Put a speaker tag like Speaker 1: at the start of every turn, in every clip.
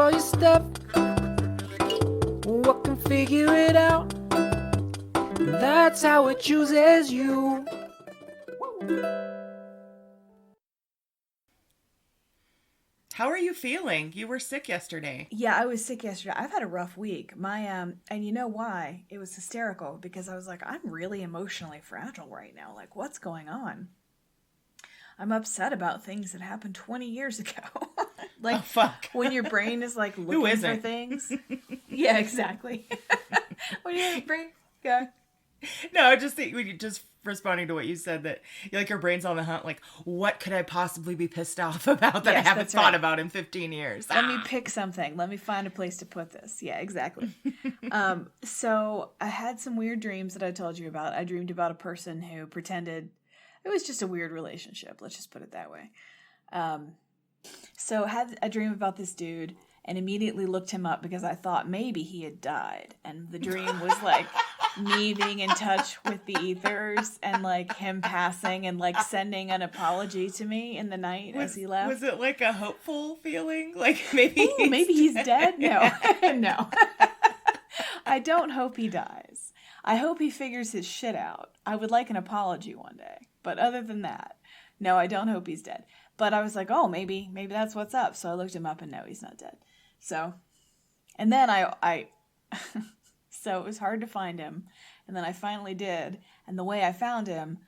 Speaker 1: all your stuff. What can figure it out? That's how it chooses you.
Speaker 2: How are you feeling? You were sick yesterday.
Speaker 3: Yeah, I was sick yesterday. I've had a rough week. And you know why? It was hysterical because I was like, I'm really emotionally fragile right now. Like, what's going on? I'm upset about things that happened 20 years ago. Like,
Speaker 2: oh, fuck.
Speaker 3: When your brain is like looking for things. Yeah, exactly. When your brain, yeah.
Speaker 2: No, I just think when you just responding to what you said that like your brain's on the hunt. Like, what could I possibly be pissed off about that I haven't thought about in 15 years?
Speaker 3: Let me pick something. Let me find a place to put this. Yeah, exactly. So I had some weird dreams that I told you about. I dreamed about a person who pretended it was just a weird relationship. Let's just put it that way. So I had a dream about this dude and immediately looked him up because I thought maybe he had died. And the dream was like me being in touch with the ethers and like him passing and like sending an apology to me in the night as he left.
Speaker 2: Was it like a hopeful feeling? Like maybe
Speaker 3: he's dead? No. No. I don't hope he dies. I hope he figures his shit out. I would like an apology one day. But other than that, no, I don't hope he's dead. But I was like, oh, maybe that's what's up. So I looked him up and no, he's not dead. So, and then I so it was hard to find him. And then I finally did. And the way I found him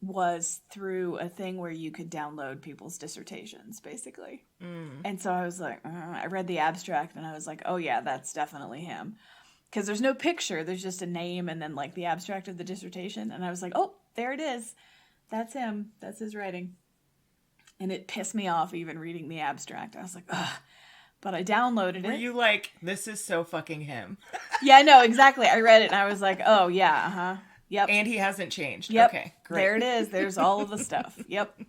Speaker 3: was through a thing where you could download people's dissertations, basically. And so I was like, I read the abstract and I was like, oh yeah, that's definitely him. Because there's no picture. There's just a name and then like the abstract of the dissertation. And I was like, oh, there it is. That's him. That's his writing. And it pissed me off even reading the abstract. I was like, ugh. But I downloaded it.
Speaker 2: Were you like, this is so fucking him?
Speaker 3: Yeah, no, exactly. I read it and I was like, oh, yeah, uh-huh. Yep.
Speaker 2: And he hasn't changed.
Speaker 3: Yep.
Speaker 2: Okay, great.
Speaker 3: There it is. There's all of the stuff. Yep.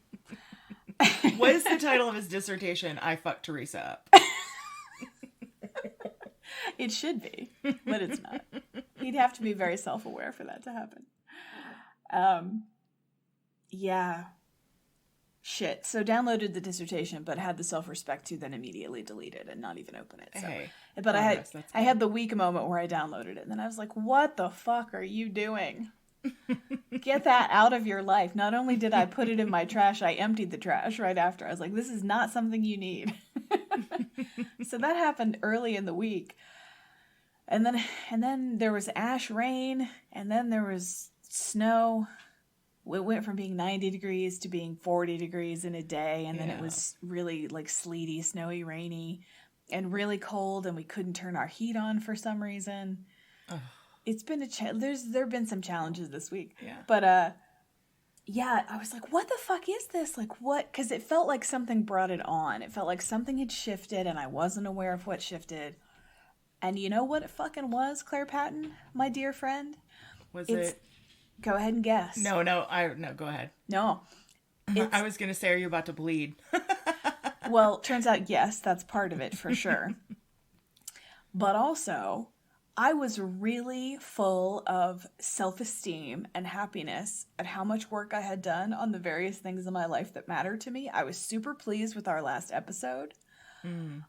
Speaker 2: What is the title of his dissertation? I fucked Teresa up.
Speaker 3: It should be, but it's not. He'd have to be very self-aware for that to happen. Yeah. Shit. So downloaded the dissertation, but had the self-respect to then immediately delete it and not even open it. So,
Speaker 2: hey.
Speaker 3: But I had the weak moment where I downloaded it, and then I was like, "What the fuck are you doing? Get that out of your life." Not only did I put it in my trash, I emptied the trash right after. I was like, "This is not something you need." So that happened early in the week, and then there was ash rain, and then there was snow. It went from being 90 degrees to being 40 degrees in a day. And then it was really like sleety, snowy, rainy and really cold. And we couldn't turn our heat on for some reason. Ugh. It's been there have been some challenges this week. Yeah. But, yeah, I was like, what the fuck is this? Like what? Cause it felt like something brought it on. It felt like something had shifted and I wasn't aware of what shifted. And you know what it fucking was, Claire Patton, my dear friend? Go ahead and guess.
Speaker 2: No, go ahead.
Speaker 3: No.
Speaker 2: I was going to say, are you about to bleed?
Speaker 3: Well, turns out, yes, that's part of it for sure. But also, I was really full of self-esteem and happiness at how much work I had done on the various things in my life that mattered to me. I was super pleased with our last episode.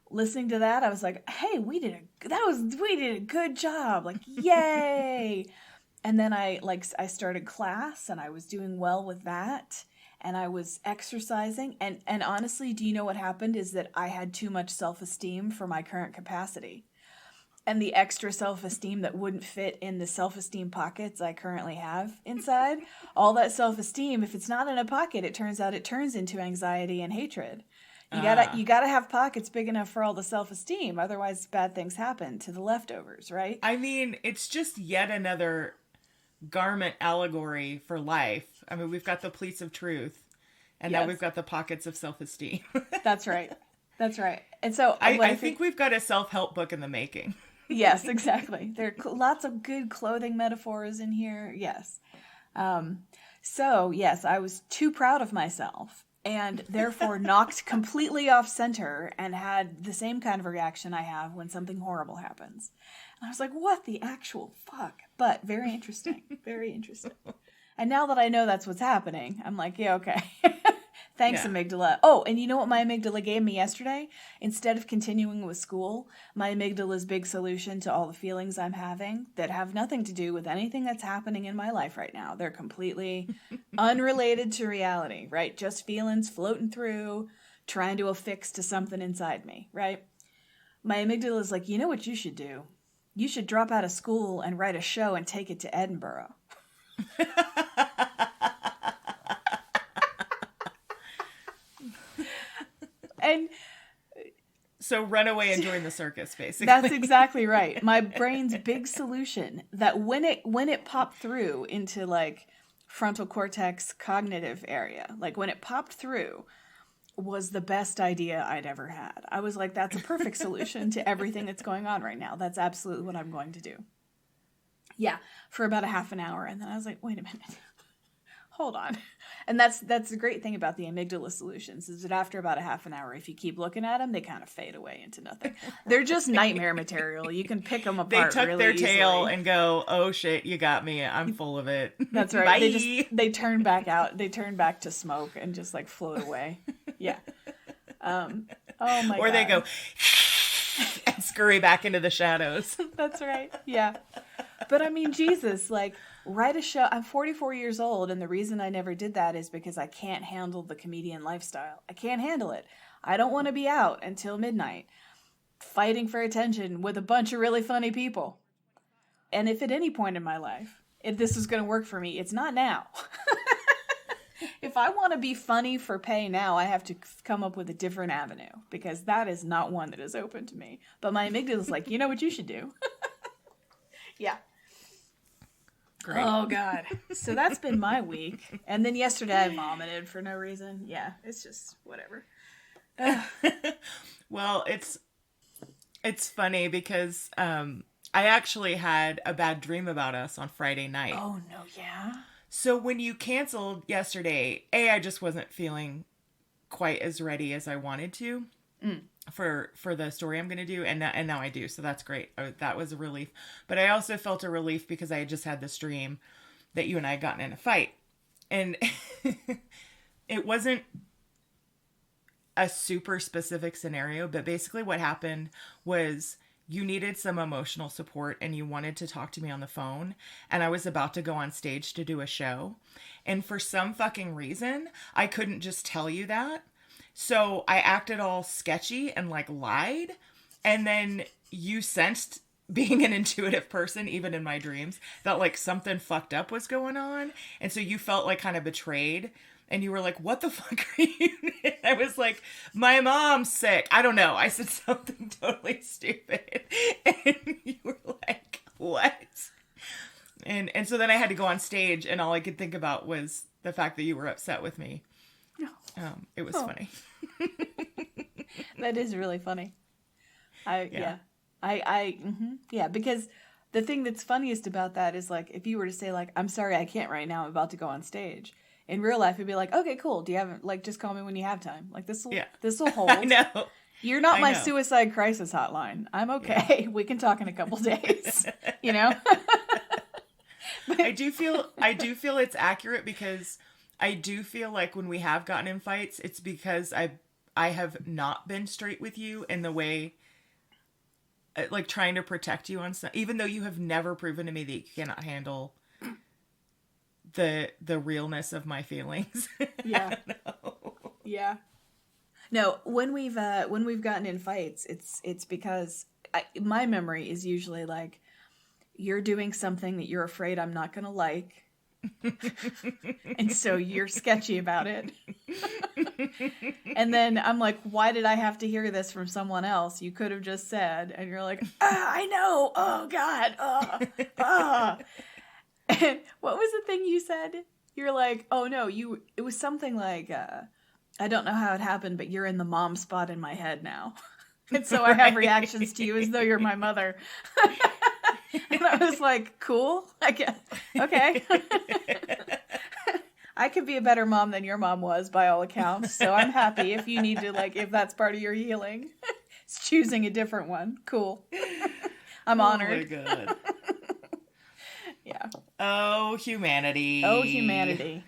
Speaker 3: Listening to that, I was like, hey, we did a good job. Like, yay. And then I started class and I was doing well with that and I was exercising and honestly, do you know what happened is that I had too much self-esteem for my current capacity. And the extra self-esteem that wouldn't fit in the self-esteem pockets I currently have inside, all that self-esteem, if it's not in a pocket, it turns into anxiety and hatred. You gotta have pockets big enough for all the self-esteem. Otherwise, bad things happen to the leftovers, right?
Speaker 2: I mean, it's just yet another garment allegory for life. I mean, we've got the pleats of truth, and now we've got the pockets of self-esteem.
Speaker 3: That's right. And so
Speaker 2: I think we've got a self-help book in the making.
Speaker 3: Yes, exactly. There are lots of good clothing metaphors in here. Yes. So, yes, I was too proud of myself and therefore knocked completely off center and had the same kind of reaction I have when something horrible happens. And I was like, what the actual fuck? But very interesting. Very interesting. And now that I know that's what's happening, I'm like, yeah, okay. Thanks,
Speaker 2: Yeah.
Speaker 3: amygdala. Oh, and you know what my amygdala gave me yesterday? Instead of continuing with school, my amygdala's big solution to all the feelings I'm having that have nothing to do with anything that's happening in my life right now. They're completely unrelated to reality, right? Just feelings floating through, trying to affix to something inside me, right? My amygdala is like, you know what you should do? You should drop out of school and write a show and take it to Edinburgh. And
Speaker 2: So run away and join the circus, basically.
Speaker 3: that's exactly right. My brain's big solution that when it popped through into like frontal cortex cognitive area, like when it popped through, was the best idea I'd ever had. I was like, that's a perfect solution to everything that's going on right now. That's absolutely what I'm going to do. Yeah, for about a half an hour. And then I was like, wait a minute. Hold on. And that's the great thing about the amygdala solutions is that after about a half an hour, if you keep looking at them, they kind of fade away into nothing. They're just nightmare material. You can pick them apart.
Speaker 2: They tuck
Speaker 3: really
Speaker 2: their tail
Speaker 3: easily.
Speaker 2: and go, "Oh shit, you got me. I'm full of it."
Speaker 3: That's right.
Speaker 2: Bye.
Speaker 3: They turn back out. They turn back to smoke and just like float away. Yeah. Oh my god.
Speaker 2: Or they go and scurry back into the shadows.
Speaker 3: That's right. Yeah. But I mean, Jesus, like, write a show. I'm 44 years old, and the reason I never did that is because I can't handle the comedian lifestyle. I can't handle it. I don't want to be out until midnight fighting for attention with a bunch of really funny people. And if at any point in my life, if this is going to work for me, it's not now. If I want to be funny for pay now, I have to come up with a different avenue because that is not one that is open to me. But my amygdala is like, you know what you should do? Yeah.
Speaker 2: Great.
Speaker 3: Oh, God. So that's been my week. And then yesterday I vomited for no reason. Yeah, it's just whatever.
Speaker 2: Well, it's funny because I actually had a bad dream about us on Friday night.
Speaker 3: Oh, no, yeah?
Speaker 2: So when you canceled yesterday, I just wasn't feeling quite as ready as I wanted to for the story I'm going to do. And now I do. So that's great. That was a relief. But I also felt a relief because I had just had this dream that you and I had gotten in a fight. And it wasn't a super specific scenario, but basically what happened was you needed some emotional support and you wanted to talk to me on the phone, and I was about to go on stage to do a show. And for some fucking reason, I couldn't just tell you that. So I acted all sketchy and like lied. And then you sensed, being an intuitive person, even in my dreams, that like something fucked up was going on. And so you felt like kind of betrayed. And you were like, what the fuck are you doing? I was like, my mom's sick. I don't know. I said something totally stupid. And you were like, what? And so then I had to go on stage and all I could think about was the fact that you were upset with me. It was funny.
Speaker 3: That is really funny.
Speaker 2: Yeah.
Speaker 3: Yeah, because the thing that's funniest about that is like, if you were to say like, I'm sorry, I can't right now, I'm about to go on stage. In real life, it'd be like, okay, cool. Do you have, like, just call me when you have time. Like, this will hold.
Speaker 2: I know.
Speaker 3: You're not my
Speaker 2: know.
Speaker 3: suicide crisis hotline. I'm okay. Yeah. We can talk in a couple days. You know?
Speaker 2: I do feel it's accurate because I do feel like when we have gotten in fights, it's because I have not been straight with you in the way, like trying to protect you on some, even though you have never proven to me that you cannot handle the realness of my feelings.
Speaker 3: Yeah. Yeah. No, when we've gotten in fights, it's because my memory is usually like, you're doing something that you're afraid I'm not going to like. And so you're sketchy about it. And then I'm like, why did I have to hear this from someone else? You could have just said, and you're like, I know. Oh God. And what was the thing you said? You're like, oh no, it was something like, I don't know how it happened, but you're in the mom spot in my head now. And so I have reactions to you as though you're my mother. And I was like, cool, I guess. Okay. I could be a better mom than your mom was by all accounts. So I'm happy if you need to, like, if that's part of your healing. It's choosing a different one. Cool. I'm honored.
Speaker 2: Oh my God.
Speaker 3: Yeah.
Speaker 2: Oh, humanity.
Speaker 3: Oh, humanity.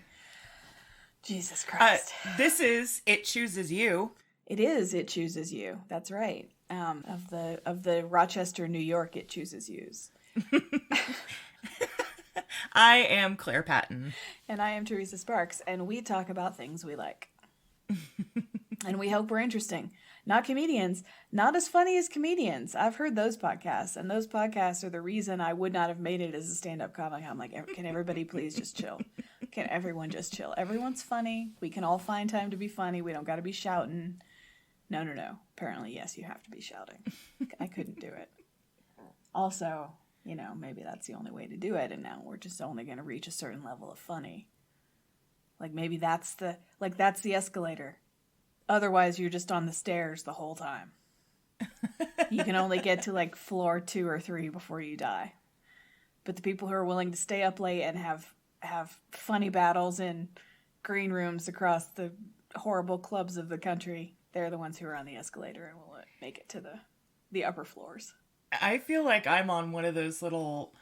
Speaker 3: Jesus Christ.
Speaker 2: This is It Chooses You.
Speaker 3: It is It Chooses You. That's right. Of the Rochester, New York, It Chooses Yous.
Speaker 2: I am Claire Patton.
Speaker 3: And I am Teresa Sparks, and we talk about things we like. And we hope we're interesting. Not comedians. Not as funny as comedians. I've heard those podcasts, and those podcasts are the reason I would not have made it as a stand-up comic. I'm like, can everybody please just chill? Can everyone just chill? Everyone's funny. We can all find time to be funny. We don't got to be shouting. No. Apparently, yes, you have to be shouting. I couldn't do it. Also, maybe that's the only way to do it, and now we're just only going to reach a certain level of funny. Like, maybe that's the escalator. Otherwise, you're just on the stairs the whole time. You can only get to, floor 2 or 3 before you die. But the people who are willing to stay up late and have funny battles in green rooms across the horrible clubs of the country, they're the ones who are on the escalator and will make it to the upper floors.
Speaker 2: I feel like I'm on one of those little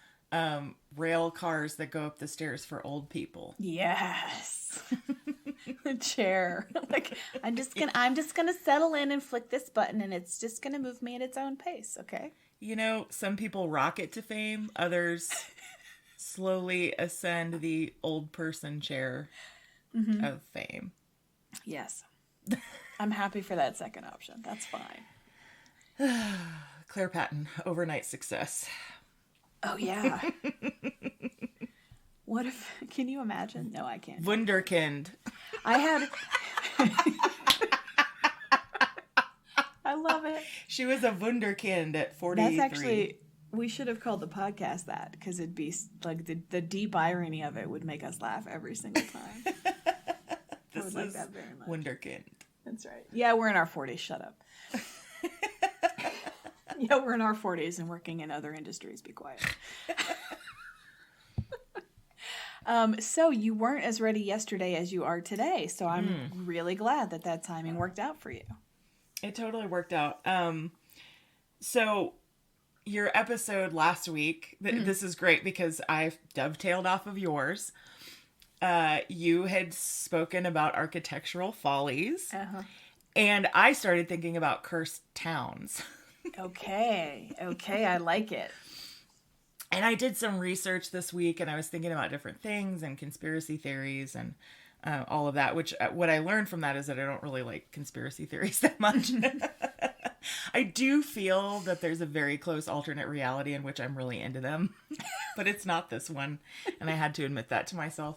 Speaker 2: rail cars that go up the stairs for old people.
Speaker 3: Yes. The chair. I'm just gonna settle in and flick this button, and it's just gonna move me at its own pace, okay?
Speaker 2: Some people rocket to fame, others slowly ascend the old person chair of fame.
Speaker 3: Yes. I'm happy for that second option. That's fine.
Speaker 2: Claire Patton, overnight success.
Speaker 3: Oh, yeah. What if, can you imagine? No, I can't.
Speaker 2: Wunderkind.
Speaker 3: I love it.
Speaker 2: She was a wunderkind at 43.
Speaker 3: That's actually, we should have called the podcast that, because it'd be like the deep irony of it would make us laugh every single time.
Speaker 2: This
Speaker 3: I would
Speaker 2: is
Speaker 3: like that very much.
Speaker 2: Wunderkind.
Speaker 3: That's right. Yeah, we're in our 40s. Shut up. Yeah, we're in our 40s and working in other industries. Be quiet. So you weren't as ready yesterday as you are today. So I'm really glad that timing worked out for you.
Speaker 2: It totally worked out. So your episode last week, this is great because I've dovetailed off of yours. You had spoken about architectural follies.
Speaker 3: Uh-huh.
Speaker 2: And I started thinking about cursed towns.
Speaker 3: Okay, I like it.
Speaker 2: And I did some research this week, and I was thinking about different things and conspiracy theories and all of that, which what I learned from that is that I don't really like conspiracy theories that much. I do feel that there's a very close alternate reality in which I'm really into them, but it's not this one. And I had to admit that to myself.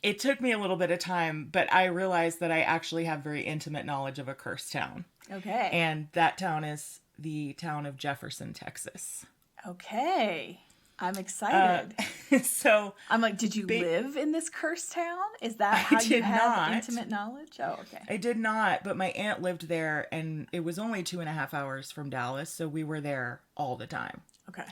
Speaker 2: It took me a little bit of time, but I realized that I actually have very intimate knowledge of a cursed town.
Speaker 3: Okay.
Speaker 2: And that town is the town of Jefferson, Texas.
Speaker 3: Okay. I'm excited.
Speaker 2: So
Speaker 3: I'm like, did you live in this cursed town? Is that how you have intimate knowledge? Oh, okay.
Speaker 2: I did not, but my aunt lived there, and it was only 2.5 hours from Dallas, so we were there all the time.
Speaker 3: Okay.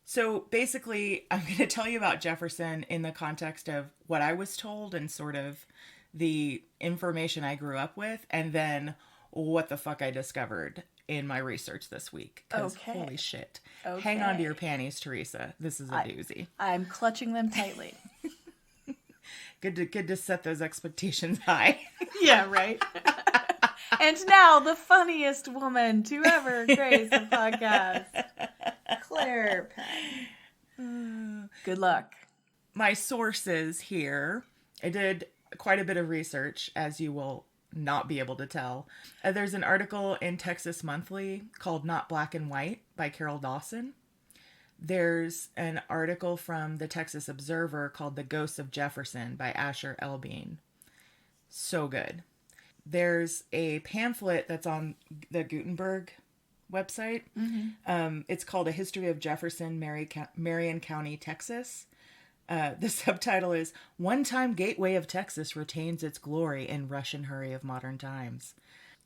Speaker 2: So basically, I'm going to tell you about Jefferson in the context of what I was told and sort of the information I grew up with, and then what the fuck I discovered in my research this week. Because holy shit. Okay. Hang on to your panties, Teresa. This is a doozy.
Speaker 3: I'm clutching them tightly.
Speaker 2: Good to set those expectations high.
Speaker 3: Yeah, right. And now the funniest woman to ever grace the podcast, Claire Patton. Good luck.
Speaker 2: My sources here, I did quite a bit of research, as you will not be able to tell. There's an article in Texas Monthly called Not Black and White by Carol Dawson. There's an article from the Texas Observer called The Ghosts of Jefferson by Asher Elbein. So good. There's a pamphlet that's on the Gutenberg website. Mm-hmm. It's called A History of Jefferson, Marion County, Texas. The subtitle is One-Time Gateway of Texas Retains Its Glory in Rush and Hurry of Modern Times.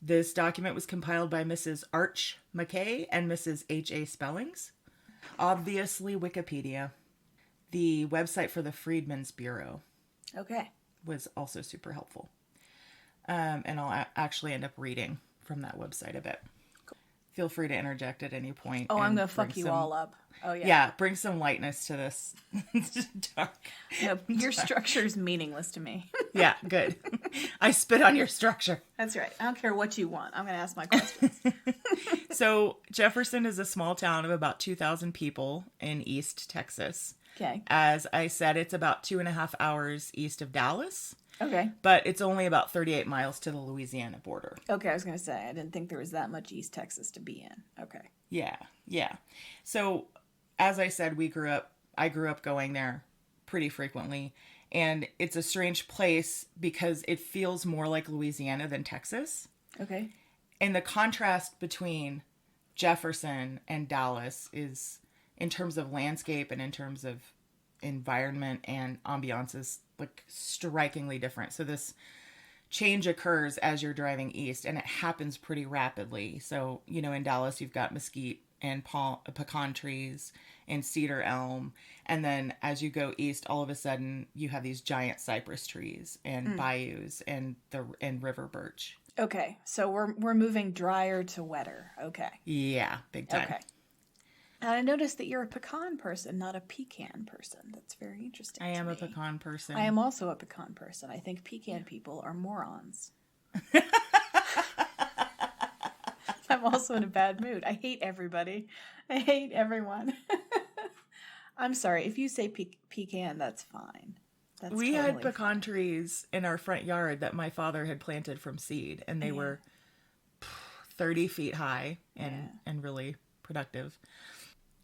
Speaker 2: This document was compiled by Mrs. Arch McKay and Mrs. H.A. Spellings. Obviously, Wikipedia. The website for the Freedmen's Bureau.
Speaker 3: Okay.
Speaker 2: Was also super helpful. And I'll actually end up reading from that website a bit. Cool. feel free to interject at any point.
Speaker 3: Oh, I'm
Speaker 2: and
Speaker 3: going to fuck you all up. Oh, yeah.
Speaker 2: Yeah, bring some lightness to this dark.
Speaker 3: No, your structure is meaningless to me.
Speaker 2: Yeah, good. I spit on your structure.
Speaker 3: That's right. I don't care what you want. I'm going to ask my questions.
Speaker 2: So Jefferson is a small town of about 2,000 people in East Texas.
Speaker 3: Okay.
Speaker 2: As I said, it's about 2.5 hours east of Dallas,
Speaker 3: Okay.
Speaker 2: but it's only about 38 miles to the Louisiana border.
Speaker 3: Okay, I was going to say, I didn't think there was that much East Texas to be in. Okay.
Speaker 2: Yeah. So, as I said, I grew up going there pretty frequently, and it's a strange place because it feels more like Louisiana than Texas.
Speaker 3: Okay.
Speaker 2: And the contrast between Jefferson and Dallas is, in terms of landscape and in terms of environment and ambiance, is like strikingly different. So this change occurs as you're driving east, and it happens pretty rapidly. So, in Dallas, you've got mesquite and pecan trees and cedar elm. And then as you go east, all of a sudden you have these giant cypress trees and bayous and river birch.
Speaker 3: Okay, so we're moving drier to wetter. Okay.
Speaker 2: Yeah, big time.
Speaker 3: Okay. And I noticed that you're a pecan person, not a pecan person. That's very interesting.
Speaker 2: I am
Speaker 3: to
Speaker 2: a
Speaker 3: me.
Speaker 2: pecan person.
Speaker 3: I am also a pecan person. I think pecan people are morons. I'm also in a bad mood. I hate everybody. I hate everyone. I'm sorry. If you say pecan, that's fine.
Speaker 2: We had
Speaker 3: totally
Speaker 2: pecan trees in our front yard that my father had planted from seed, and they were 30 feet high and really productive.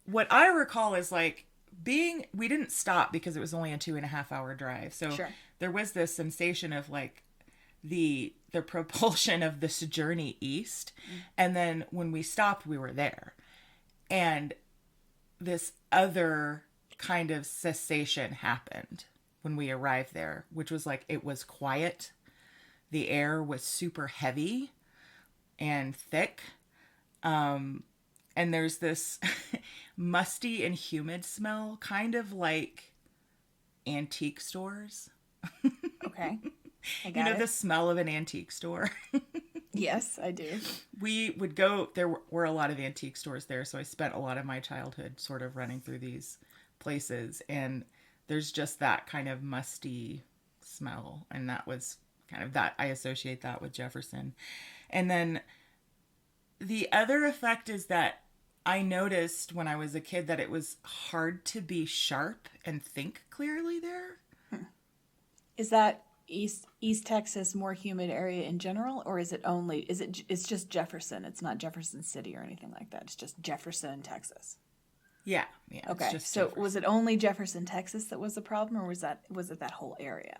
Speaker 2: What I recall is like we didn't stop because it was only a 2.5 hour drive. So there was this sensation of like the propulsion of this journey east. And then when we stopped, we were there. And this other kind of cessation happened when we arrived there, which was like, it was quiet. The air was super heavy and thick. And there's this musty and humid smell, kind of like antique stores.
Speaker 3: Okay. I got it.
Speaker 2: The smell of an antique store.
Speaker 3: Yes, I do.
Speaker 2: We would go, there were a lot of antique stores there, so I spent a lot of my childhood sort of running through these places, and there's just that kind of musty smell, and that was kind of that, I associate that with Jefferson. And then the other effect is that I noticed when I was a kid that it was hard to be sharp and think clearly there.
Speaker 3: Is that East Texas more humid area in general, or is it it's just Jefferson? It's not Jefferson City or anything like that. It's just Jefferson, Texas.
Speaker 2: Yeah.
Speaker 3: Okay. So Jefferson. Was it only Jefferson, Texas that was the problem, or was it that whole area?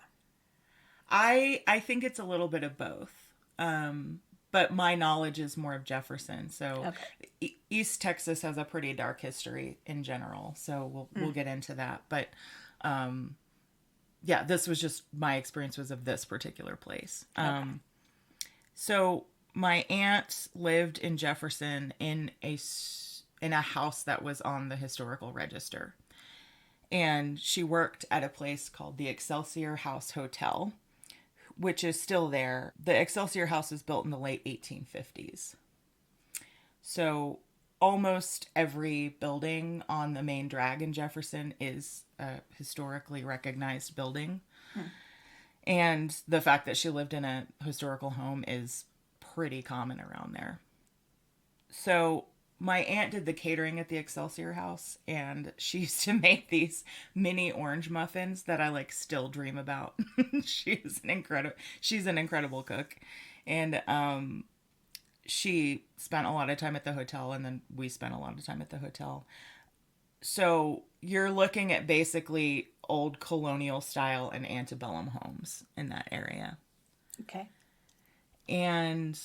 Speaker 2: I think it's a little bit of both. But my knowledge is more of Jefferson. So East Texas has a pretty dark history in general. So we'll get into that. But this was just my experience was of this particular place. So my aunt lived in Jefferson in a house that was on the historical register. And she worked at a place called the Excelsior House Hotel, which is still there. The Excelsior House was built in the late 1850s. So almost every building on the main drag in Jefferson is a historically recognized building. And the fact that she lived in a historical home is pretty common around there. So my aunt did the catering at the Excelsior House, and she used to make these mini orange muffins that I still dream about. She's an incredible cook. And she spent a lot of time at the hotel, and then we spent a lot of time at the hotel. So you're looking at basically old colonial style and antebellum homes in that area.
Speaker 3: Okay.
Speaker 2: And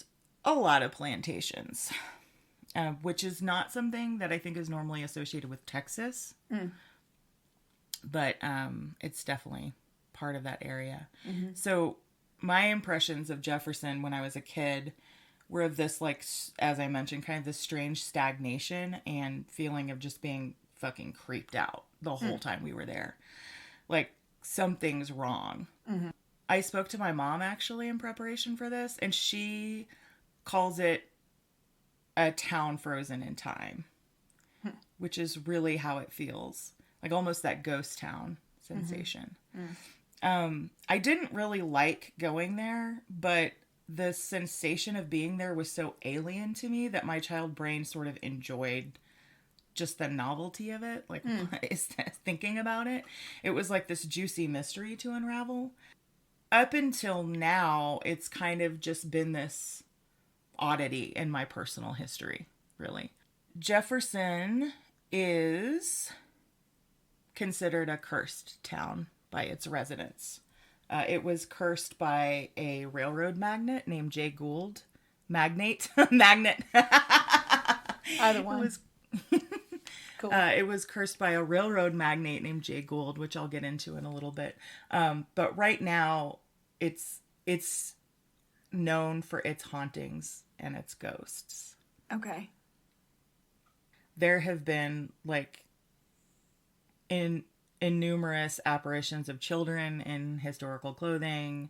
Speaker 2: a lot of plantations. Which is not something that I think is normally associated with Texas. But it's definitely part of that area. Mm-hmm. So my impressions of Jefferson when I was a kid were of this, as I mentioned, kind of this strange stagnation and feeling of just being fucking creeped out the whole time we were there. Something's wrong. Mm-hmm. I spoke to my mom, actually, in preparation for this, and she calls it a town frozen in time, which is really how it feels. Like almost that ghost town sensation. I didn't really like going there, but the sensation of being there was so alien to me that my child brain sort of enjoyed just the novelty of it. Like, what is that? Thinking about it. It was like this juicy mystery to unravel. Up until now, it's kind of just been this oddity in my personal history, really. Jefferson is considered a cursed town by its residents. It was cursed by a railroad magnate named Jay Gould. Magnate? Magnet.
Speaker 3: Either one. Cool.
Speaker 2: It was cursed by a railroad magnate named Jay Gould, which I'll get into in a little bit. But right now, it's known for its hauntings and its ghosts.
Speaker 3: Okay.
Speaker 2: There have been, like, in numerous apparitions of children in historical clothing,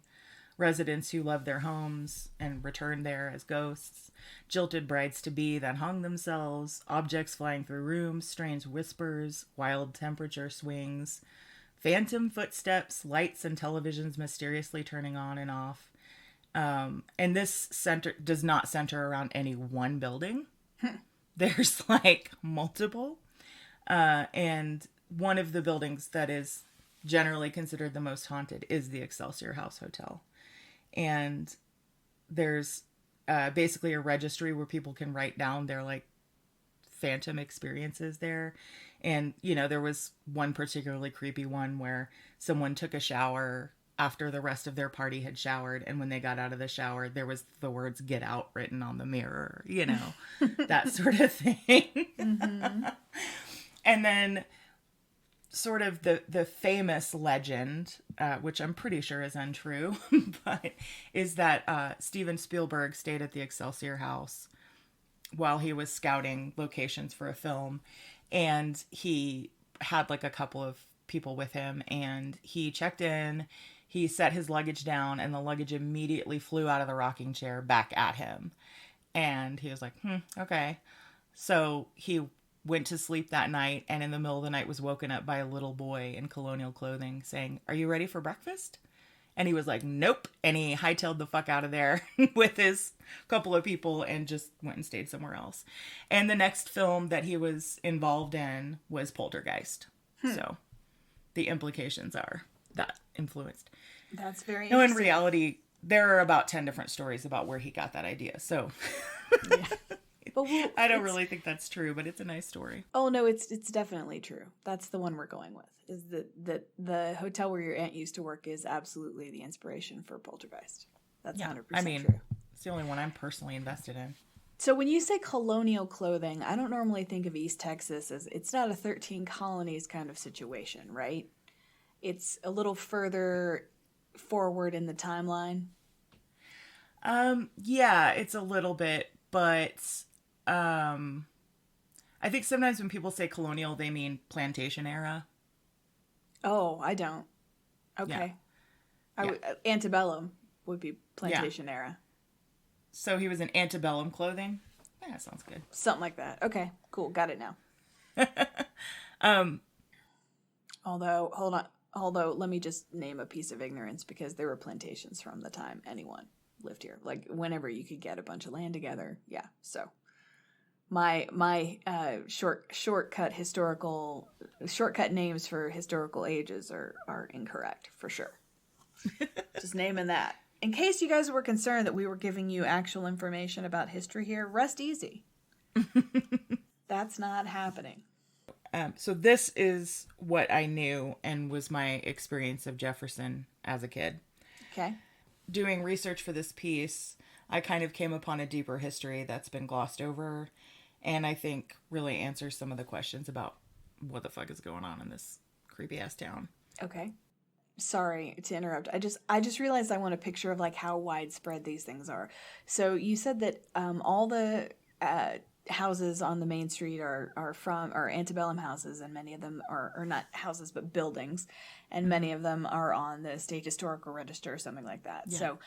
Speaker 2: residents who left their homes and returned there as ghosts, jilted brides-to-be that hung themselves, objects flying through rooms, strange whispers, wild temperature swings, phantom footsteps, lights and televisions mysteriously turning on and off. And this center does not center around any one building. There's like multiple. And one of the buildings that is generally considered the most haunted is the Excelsior House Hotel. And there's basically a registry where people can write down their like phantom experiences there. And, you know, there was one particularly creepy one where someone took a shower after the rest of their party had showered. And when they got out of the shower, there was the words "get out" written on the mirror, you know, that sort of thing. And then sort of the famous legend, which I'm pretty sure is untrue, but is that Steven Spielberg stayed at the Excelsior House while he was scouting locations for a film. And he had like a couple of people with him, and he checked in, he set his luggage down, and the luggage immediately flew out of the rocking chair back at him. And he was like, okay. So he went to sleep that night, and in the middle of the night was woken up by a little boy in colonial clothing saying, "Are you ready for breakfast?" And he was like, "Nope." And he hightailed the fuck out of there with his couple of people and just went and stayed somewhere else. And the next film that he was involved in was Poltergeist. So the implications are that influenced.
Speaker 3: That's very
Speaker 2: No, in
Speaker 3: interesting.
Speaker 2: reality, there are about 10 different stories about where he got that idea. So
Speaker 3: Yeah. But
Speaker 2: I don't really think that's true, but it's a nice story.
Speaker 3: Oh no, it's definitely true. That's the one we're going with. Is that the hotel where your aunt used to work is absolutely the inspiration for Poltergeist. That's 100%
Speaker 2: I mean,
Speaker 3: true.
Speaker 2: it's the only one I'm personally invested in.
Speaker 3: So when you say colonial clothing, I don't normally think of East Texas as it's not a 13 colonies kind of situation, right? It's a little further forward in the timeline.
Speaker 2: Yeah, it's a little bit, but I think sometimes when people say colonial, they mean plantation era.
Speaker 3: Oh, I don't. Okay.
Speaker 2: Yeah.
Speaker 3: Antebellum would be plantation era.
Speaker 2: So he was in antebellum clothing. Yeah, that sounds good.
Speaker 3: Something like that. Okay, cool. Got it now. Although, let me just name a piece of ignorance, because there were plantations from the time anyone lived here. Like, whenever you could get a bunch of land together. Yeah, so my shortcut names for historical ages are incorrect, for sure. Just naming that. In case you guys were concerned that we were giving you actual information about history here, rest easy. That's not happening.
Speaker 2: So this is what I knew and was my experience of Jefferson as a kid.
Speaker 3: Okay.
Speaker 2: Doing research for this piece, I kind of came upon a deeper history that's been glossed over, and I think really answers some of the questions about what the fuck is going on in this creepy ass town.
Speaker 3: Okay. Sorry to interrupt. I just realized I want a picture of like how widespread these things are. So you said that all the houses on the main street are antebellum houses, and many of them are not houses but buildings, and many of them are on the state historical register or something like that.
Speaker 2: Yeah.
Speaker 3: So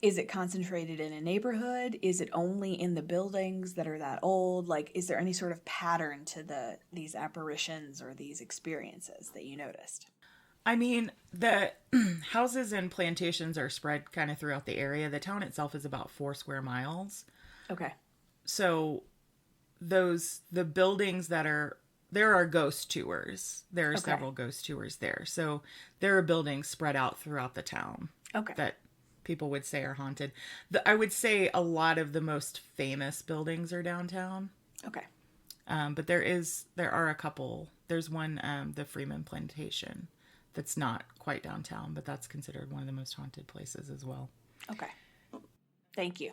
Speaker 3: Is it concentrated in a neighborhood? Is it only in the buildings that are that old? Like, is there any sort of pattern to these apparitions or these experiences that you noticed?
Speaker 2: I mean, the houses and plantations are spread kind of throughout the area. The town itself is about 4 square miles.
Speaker 3: Okay.
Speaker 2: So the buildings there are ghost tours. There are several ghost tours there. So there are buildings spread out throughout the town.
Speaker 3: Okay.
Speaker 2: That people would say are haunted. I would say a lot of the most famous buildings are downtown.
Speaker 3: Okay.
Speaker 2: But there are a couple. There's one, the Freeman Plantation, that's not quite downtown, but that's considered one of the most haunted places as well.
Speaker 3: Okay. Thank you.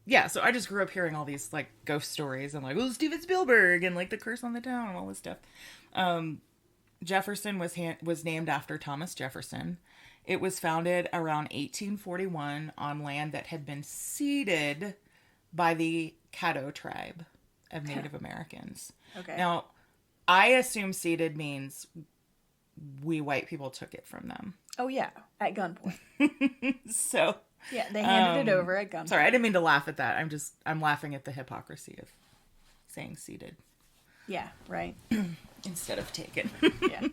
Speaker 2: Yeah, so I just grew up hearing all these like ghost stories and like, oh, Steven Spielberg and like the Curse on the Town and all this stuff. Jefferson was named after Thomas Jefferson. It was founded around 1841 on land that had been ceded by the Caddo tribe of Native Americans.
Speaker 3: Okay.
Speaker 2: Now, I assume ceded means we white people took it from them.
Speaker 3: Oh, yeah. At gunpoint.
Speaker 2: So...
Speaker 3: Yeah, they handed it over at gunpoint.
Speaker 2: Sorry, I didn't mean to laugh at that. I'm laughing at the hypocrisy of saying ceded.
Speaker 3: Yeah, right.
Speaker 2: Instead of taken.
Speaker 3: Yeah.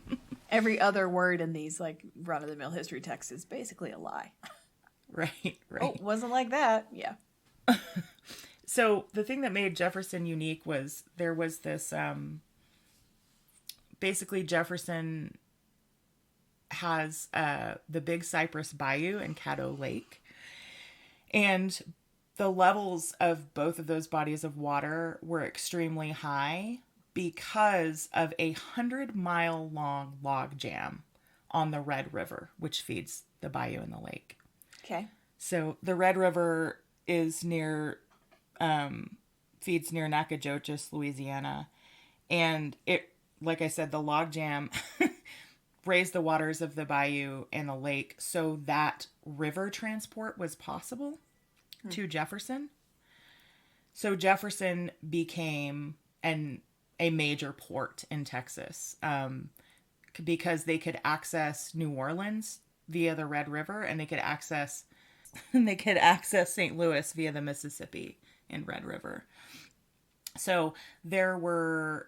Speaker 3: Every other word in these like run-of-the-mill history texts is basically a lie.
Speaker 2: Right.
Speaker 3: Oh, wasn't like that. Yeah.
Speaker 2: So the thing that made Jefferson unique was there was this, basically Jefferson has the Big Cypress Bayou and Caddo Lake. And the levels of both of those bodies of water were extremely high because of a 100-mile-long log jam on the Red River, which feeds the bayou and the lake.
Speaker 3: Okay.
Speaker 2: So the Red River is feeds near Nacogdoches, Louisiana. And it, like I said, the log jam raised the waters of the bayou and the lake so that river transport was possible to Jefferson. So Jefferson became a major port in Texas because they could access New Orleans via the Red River, and they could access St. Louis via the Mississippi and Red River. So there were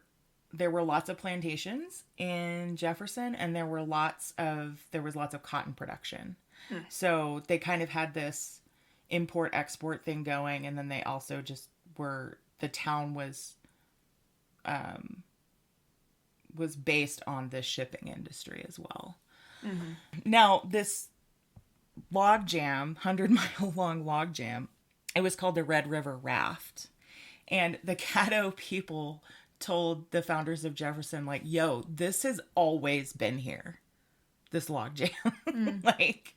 Speaker 2: lots of plantations in Jefferson, and there was lots of cotton production. So they kind of had this import-export thing going, and then they also just the town was based on the shipping industry as well. Mm-hmm. Now, this log jam, 100-mile long log jam, it was called the Red River Raft. And the Caddo people told the founders of Jefferson, like, yo, this has always been here, this log jam. Like,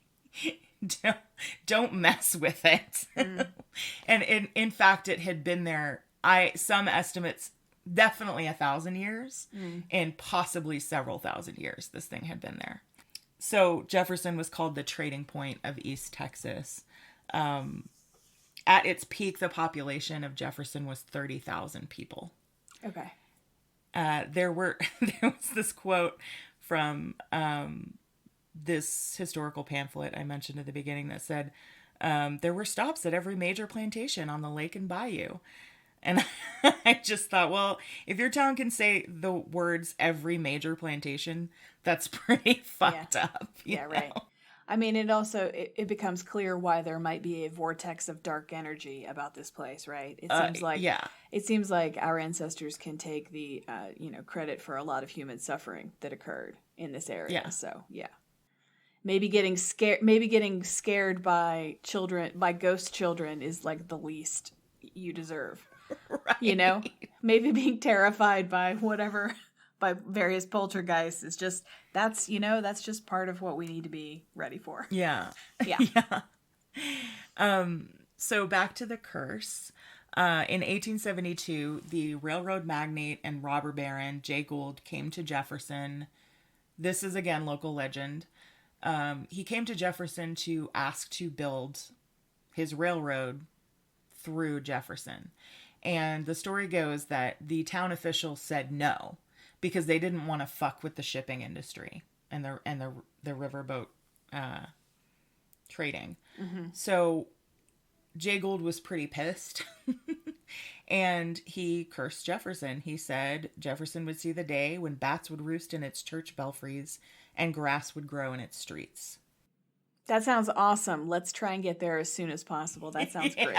Speaker 2: don't mess with it. And in fact, it had been there, some estimates, definitely 1,000 years, and possibly several thousand years this thing had been there. So Jefferson was called the trading point of East Texas. At its peak, the population of Jefferson was 30,000 people.
Speaker 3: Okay.
Speaker 2: There was this quote from this historical pamphlet I mentioned at the beginning that said, there were stops at every major plantation on the lake and bayou. And I just thought, well, if your town can say the words every major plantation, that's pretty fucked up.
Speaker 3: Yeah, right. I mean, it becomes clear why there might be a vortex of dark energy about this place, right? It seems like our ancestors can take the credit for a lot of human suffering that occurred in this area.
Speaker 2: Yeah.
Speaker 3: So yeah, maybe getting scared by ghost children is like the least you deserve. Right. Maybe being terrified by various poltergeists is just that's just part of what we need to be ready for.
Speaker 2: Yeah.
Speaker 3: Yeah.
Speaker 2: So back to the curse. In 1872, the railroad magnate and robber baron Jay Gould came to Jefferson. This is again local legend. He came to Jefferson to ask to build his railroad through Jefferson. And the story goes that the town officials said no, because they didn't want to fuck with the shipping industry and the riverboat trading. So Jay Gould was pretty pissed. And he cursed Jefferson. He said Jefferson would see the day when bats would roost in its church belfries and grass would grow in its streets.
Speaker 3: That sounds awesome. Let's try and get there as soon as possible. That sounds great.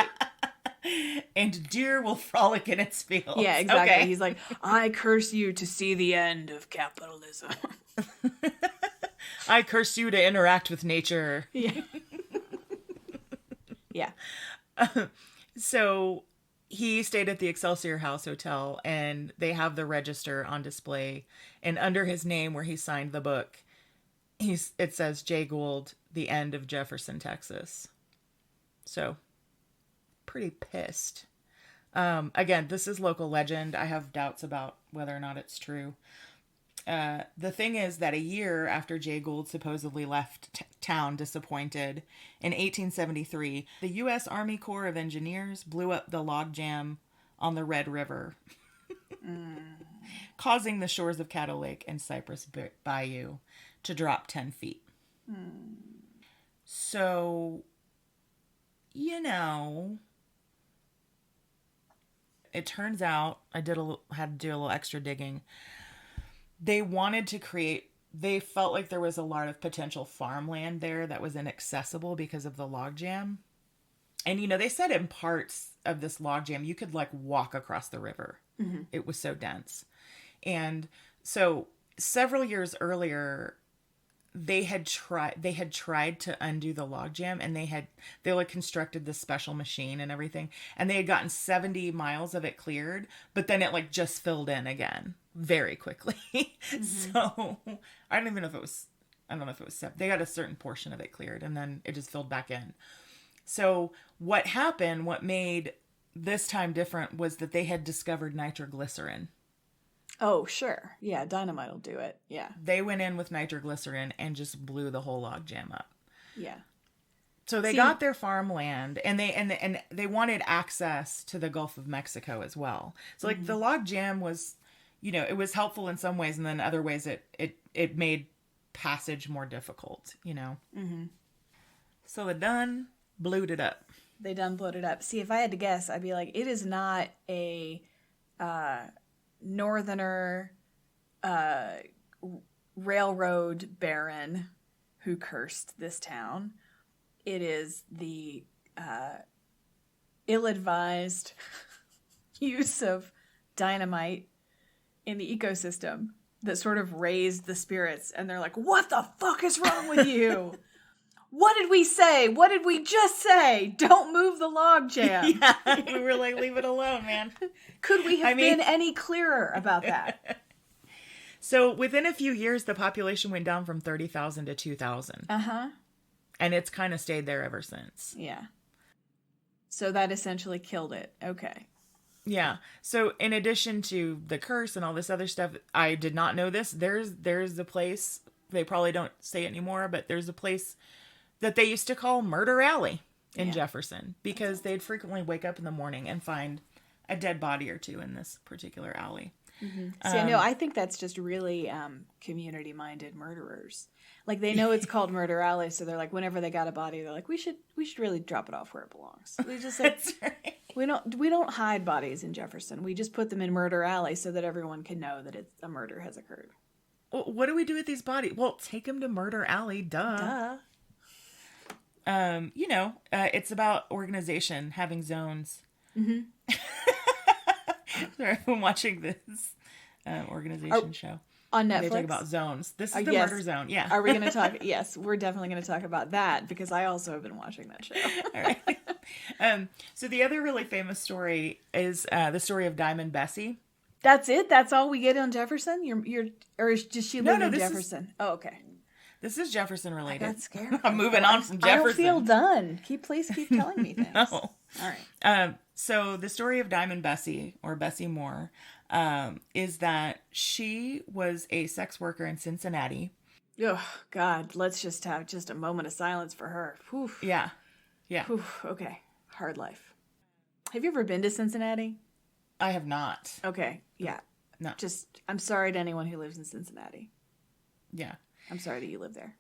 Speaker 2: And deer will frolic in its fields.
Speaker 3: Yeah, exactly.
Speaker 2: Okay.
Speaker 3: He's like, I curse you to see the end of capitalism.
Speaker 2: I curse you to interact with nature.
Speaker 3: Yeah. Yeah.
Speaker 2: So he stayed at the Excelsior House Hotel, and they have the register on display. And under his name, where he signed the book, it says Jay Gould, the end of Jefferson, Texas. So, pretty pissed. Again, this is local legend. I have doubts about whether or not it's true. The thing is that a year after Jay Gould supposedly left town disappointed, in 1873, the U.S. Army Corps of Engineers blew up the log jam on the Red River, causing the shores of Caddo Lake and Cypress Bayou to drop 10 feet. So, you know, it turns out I had to do a little extra digging. They felt like there was a lot of potential farmland there that was inaccessible because of the logjam. And, you know, they said in parts of this logjam, you could like walk across the river. Mm-hmm. It was so dense. And so several years earlier, they had tried to undo the logjam, and they like constructed this special machine and everything. And they had gotten 70 miles of it cleared, but then it like just filled in again very quickly. Mm-hmm. So I don't know if it was they got a certain portion of it cleared, and then it just filled back in. So what made this time different was that they had discovered nitroglycerin.
Speaker 3: Oh, sure. Yeah, dynamite will do it. Yeah.
Speaker 2: They went in with nitroglycerin and just blew the whole log jam up.
Speaker 3: Yeah.
Speaker 2: So they got their farmland, and they wanted access to the Gulf of Mexico as well. So like the log jam was, you know, it was helpful in some ways, and then other ways it made passage more difficult, you know. Mm-hmm. So they done blew it up.
Speaker 3: They done blew it up. See, if I had to guess, I'd be like, it is not a northerner railroad baron who cursed this town. It is the ill-advised use of dynamite in the ecosystem that sort of raised the spirits, and they're like, what the fuck is wrong with you? What did we say? What did we just say? Don't move the log jam.
Speaker 2: Yeah, we were like, leave it alone, man.
Speaker 3: Could we have been any clearer about that?
Speaker 2: So within a few years, the population went down from 30,000 to 2,000. Uh-huh. And it's kind of stayed there ever since.
Speaker 3: Yeah. So that essentially killed it. Okay.
Speaker 2: Yeah. So in addition to the curse and all this other stuff, I did not know this. There's a place, they probably don't say it anymore, but there's a place that they used to call Murder Alley in Jefferson, because they'd frequently wake up in the morning and find a dead body or two in this particular alley.
Speaker 3: Mm-hmm. See, I know, I think that's just really community-minded murderers. Like, they know it's called Murder Alley, so they're like, whenever they got a body, they're like, we should really drop it off where it belongs. We just like,
Speaker 2: That's right.
Speaker 3: we don't hide bodies in Jefferson. We just put them in Murder Alley so that everyone can know that a murder has occurred.
Speaker 2: Well, what do we do with these bodies? Well, take them to Murder Alley. Duh. You know, it's about organization, having zones. Mm-hmm. Sorry, I'm watching this organization show.
Speaker 3: On Netflix?
Speaker 2: They talk about zones. This is the murder zone. Yeah.
Speaker 3: Are we going to talk? Yes, we're definitely going to talk about that, because I also have been watching that show.
Speaker 2: All right. So the other really famous story is the story of Diamond Bessie.
Speaker 3: That's it? That's all we get on Jefferson? Or does she live in Jefferson? Oh, okay.
Speaker 2: This is Jefferson related.
Speaker 3: That's scary.
Speaker 2: I'm moving on from Jefferson.
Speaker 3: I don't feel done. Please keep telling me things.
Speaker 2: No.
Speaker 3: All right.
Speaker 2: So the story of Diamond Bessie, or Bessie Moore, is that she was a sex worker in Cincinnati.
Speaker 3: Oh, God. Let's just have just a moment of silence for her. Whew.
Speaker 2: Yeah. Yeah.
Speaker 3: Whew. Okay. Hard life. Have you ever been to Cincinnati?
Speaker 2: I have not.
Speaker 3: Okay. Yeah.
Speaker 2: No.
Speaker 3: Just, I'm sorry to anyone who lives in Cincinnati.
Speaker 2: Yeah.
Speaker 3: I'm sorry that you live there.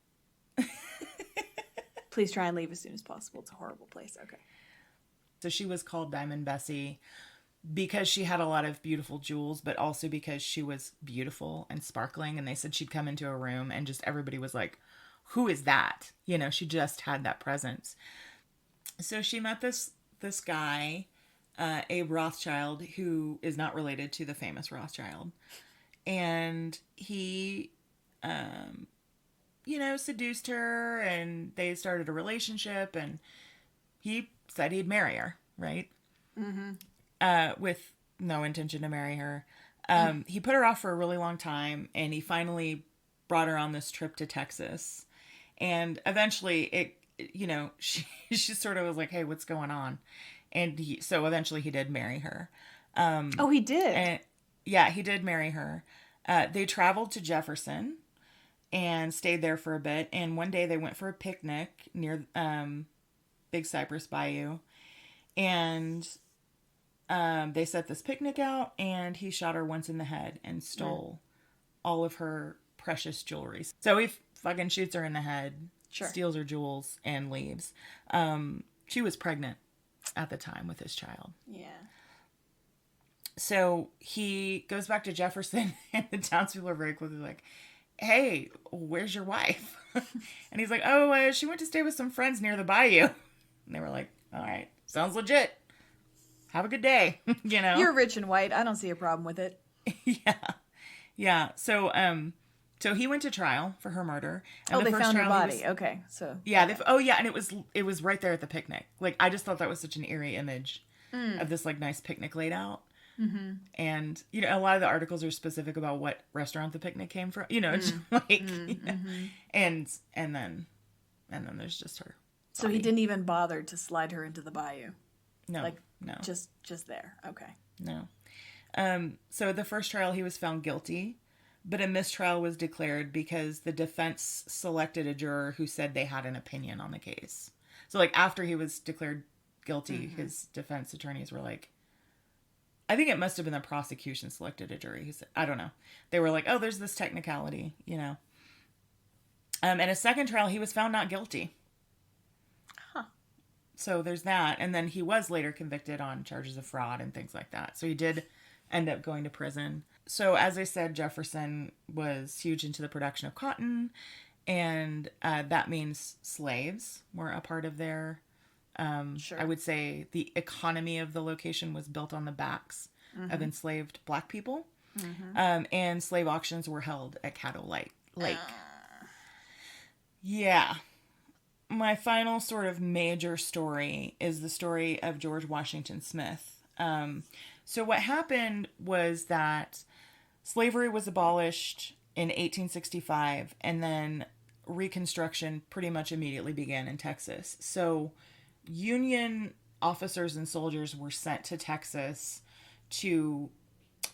Speaker 3: Please try and leave as soon as possible. It's a horrible place. Okay.
Speaker 2: So she was called Diamond Bessie because she had a lot of beautiful jewels, but also because she was beautiful and sparkling. And they said she'd come into a room and just everybody was like, who is that? You know, she just had that presence. So she met this guy, Abe Rothschild, who is not related to the famous Rothschild. And he, seduced her and they started a relationship and he said he'd marry her, right? Mm-hmm. With no intention to marry her. He put her off for a really long time and he finally brought her on this trip to Texas. And eventually she sort of was like, hey, what's going on? And so eventually he did marry her.
Speaker 3: He did?
Speaker 2: And, yeah, he did marry her. They traveled to Jefferson and stayed there for a bit. And one day they went for a picnic near Big Cypress Bayou. And they set this picnic out and he shot her once in the head and stole all of her precious jewelry. So he fucking shoots her in the head, steals her jewels, and leaves. She was pregnant at the time with his child.
Speaker 3: Yeah.
Speaker 2: So he goes back to Jefferson and the townspeople are very quickly like, hey, where's your wife? And he's like, she went to stay with some friends near the bayou. And they were like, all right, sounds legit. Have a good day.
Speaker 3: You're rich and white. I don't see a problem with it.
Speaker 2: Yeah. So he went to trial for her murder. And
Speaker 3: they found her body. Okay. So.
Speaker 2: Yeah. Okay. And it was right there at the picnic. Like, I just thought that was such an eerie image of this like nice picnic laid out. Mm-hmm. And, a lot of the articles are specific about what restaurant the picnic came from, it's like, and then there's just her body.
Speaker 3: So he didn't even bother to slide her into the bayou.
Speaker 2: No,
Speaker 3: just there. Okay.
Speaker 2: No. So the first trial, he was found guilty, but a mistrial was declared because the defense selected a juror who said they had an opinion on the case. So like after he was declared guilty, his defense attorneys were like, I think it must have been the prosecution selected a jury who said, I don't know. They were like, oh, there's this technicality, In a second trial, he was found not guilty.
Speaker 3: Huh.
Speaker 2: So there's that. And then he was later convicted on charges of fraud and things like that. So he did end up going to prison. So as I said, Jefferson was huge into the production of cotton. And that means slaves were a part of their... I would say the economy of the location was built on the backs of enslaved black people. And slave auctions were held at Caddo Lake. Yeah. My final sort of major story is the story of George Washington Smith. So what happened was that slavery was abolished in 1865 and then Reconstruction pretty much immediately began in Texas. So Union officers and soldiers were sent to Texas to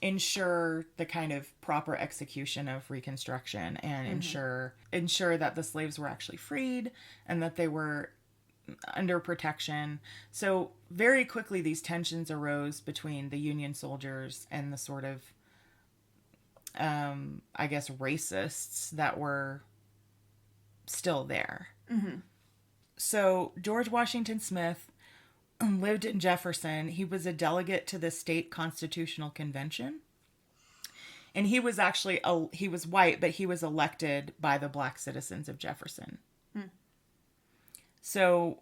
Speaker 2: ensure the kind of proper execution of Reconstruction and ensure that the slaves were actually freed and that they were under protection. So very quickly these tensions arose between the Union soldiers and the sort of racists that were still there. So George Washington Smith lived in Jefferson. He was a delegate to the state constitutional convention. And he was actually, he was white, but he was elected by the black citizens of Jefferson. So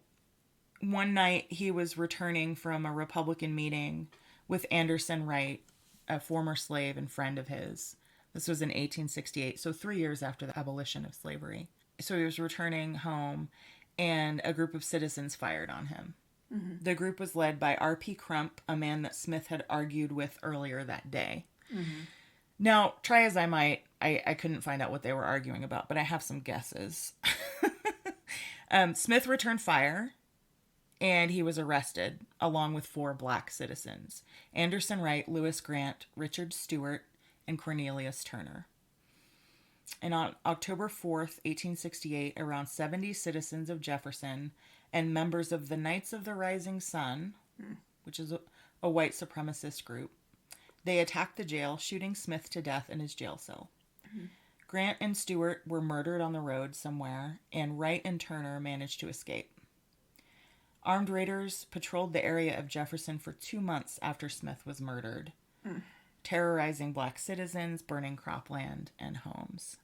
Speaker 2: one night he was returning from a Republican meeting with Anderson Wright, a former slave and friend of his. This was in 1868, so 3 years after the abolition of slavery. So he was returning home and a group of citizens fired on him. The group was led by R.P. Crump, a man that Smith had argued with earlier that day. Now, try as I might, I couldn't find out what they were arguing about, but I have some guesses. Smith returned fire, and he was arrested, along with 4 black citizens: Anderson Wright, Lewis Grant, Richard Stewart, and Cornelius Turner. And on October 4th, 1868, around 70 citizens of Jefferson and members of the Knights of the Rising Sun, which is a white supremacist group, they attacked the jail, shooting Smith to death in his jail cell. Grant and Stewart were murdered on the road somewhere, and Wright and Turner managed to escape. Armed raiders patrolled the area of Jefferson for 2 months after Smith was murdered, terrorizing black citizens, burning cropland and homes.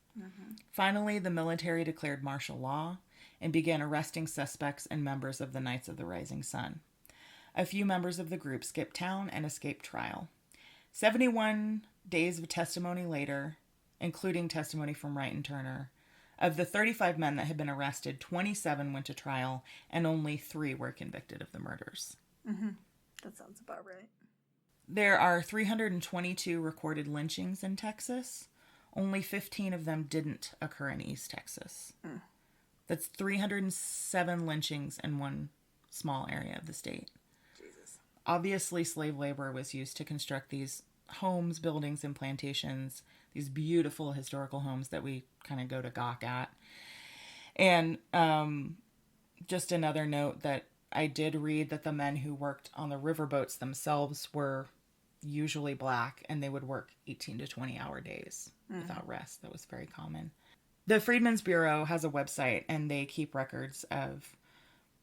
Speaker 2: Finally, the military declared martial law and began arresting suspects and members of the Knights of the Rising Sun. A few members of the group skipped town and escaped trial. 71 days of testimony later, including testimony from Wright and Turner, of the 35 men that had been arrested, 27 went to trial, and only 3 were convicted of the murders.
Speaker 3: That sounds about right.
Speaker 2: There are 322 recorded lynchings in Texas. Only 15 of them didn't occur in East Texas. That's 307 lynchings in one small area of the state.
Speaker 3: Jesus.
Speaker 2: Obviously, slave labor was used to construct these homes, buildings, and plantations, these beautiful historical homes that we kind of go to gawk at. And just another note that I did read that the men who worked on the riverboats themselves were usually black, and they would work 18 to 20-hour days without rest. That was very common. The Freedmen's Bureau has a website, and they keep records of